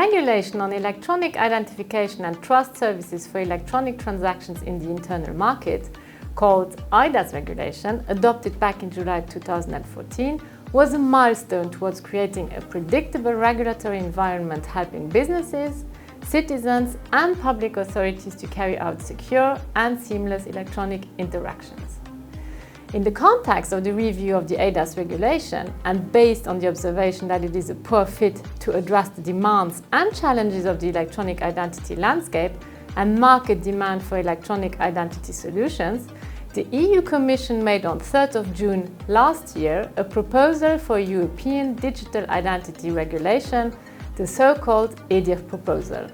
regulation on electronic identification and trust services for electronic transactions in the internal market, called eIDAS regulation, adopted back in July 2014, was a milestone towards creating a predictable regulatory environment helping businesses, citizens and public authorities to carry out secure and seamless electronic interactions. In the context of the review of the eIDAS regulation, and based on the observation that it is a poor fit to address the demands and challenges of the electronic identity landscape and market demand for electronic identity solutions, the EU Commission made on 3rd of June last year a proposal for a European digital identity regulation, the so-called eIDAS proposal.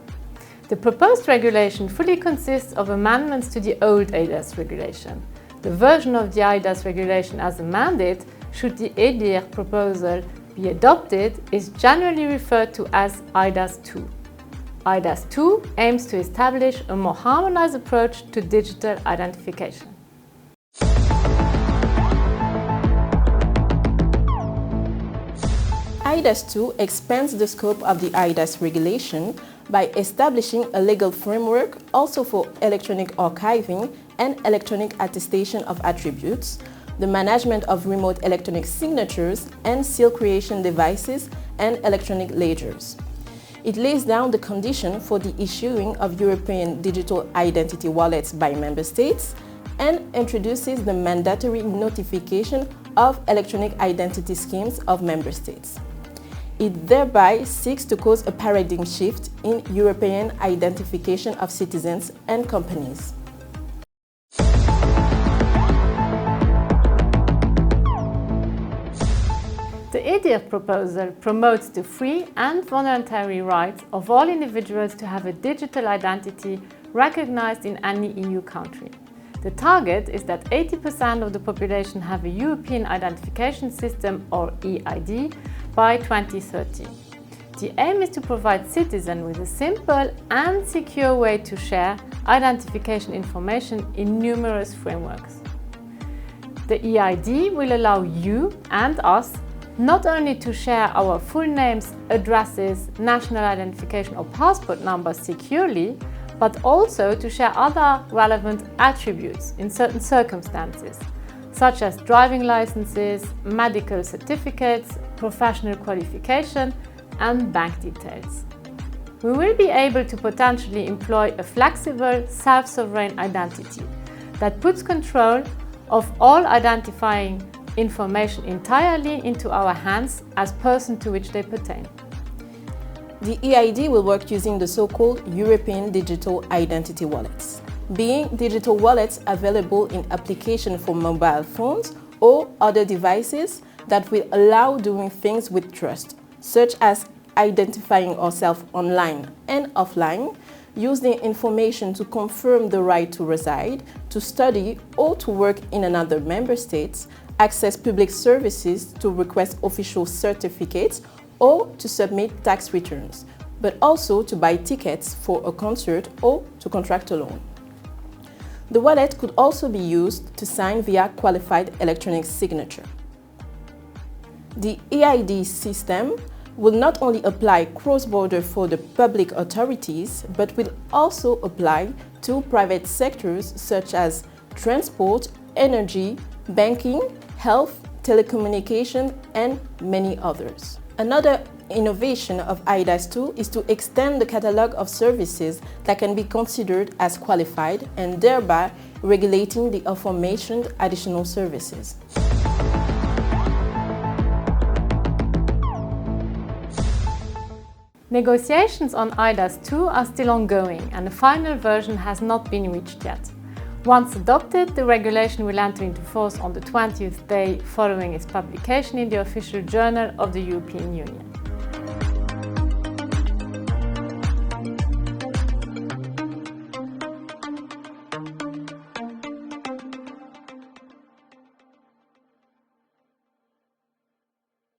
The proposed regulation fully consists of amendments to the old eIDAS regulation. The version of the eIDAS regulation as amended, should the eIDAS proposal be adopted, is generally referred to as eIDAS 2. eIDAS 2 aims to establish a more harmonized approach to digital identification. eIDAS 2 expands the scope of the eIDAS regulation by establishing a legal framework also for electronic archiving and electronic attestation of attributes, the management of remote electronic signatures and seal creation devices and electronic ledgers. It lays down the condition for the issuing of European digital identity wallets by member states and introduces the mandatory notification of electronic identity schemes of member states. It thereby seeks to cause a paradigm shift in European identification of citizens and companies. The eIDAS proposal promotes the free and voluntary rights of all individuals to have a digital identity recognized in any EU country. The target is that 80% of the population have a European identification system, or eID, by 2030. The aim is to provide citizens with a simple and secure way to share identification information in numerous frameworks. The eID will allow you and us not only to share our full names, addresses, national identification or passport numbers securely, but also to share other relevant attributes in certain circumstances, such as driving licenses, medical certificates, professional qualification, and bank details. We will be able to potentially employ a flexible, self-sovereign identity that puts control of all identifying information entirely into our hands as person to which they pertain. The eID will work using the so-called European Digital Identity Wallets, being digital wallets available in application for mobile phones or other devices that will allow doing things with trust, such as identifying ourselves online and offline, using information to confirm the right to reside, to study or to work in another member state, access public services, to request official certificates or to submit tax returns, but also to buy tickets for a concert or to contract a loan. The wallet could also be used to sign via qualified electronic signature. The eID system will not only apply cross-border for the public authorities, but will also apply to private sectors such as transport, energy, banking, health, telecommunication, and many others. Another innovation of eIDAS 2 is to extend the catalogue of services that can be considered as qualified and thereby regulating the aforementioned additional services. Negotiations on eIDAS 2 are still ongoing and a final version has not been reached yet. Once adopted, the regulation will enter into force on the 20th day following its publication in the official journal of the European Union.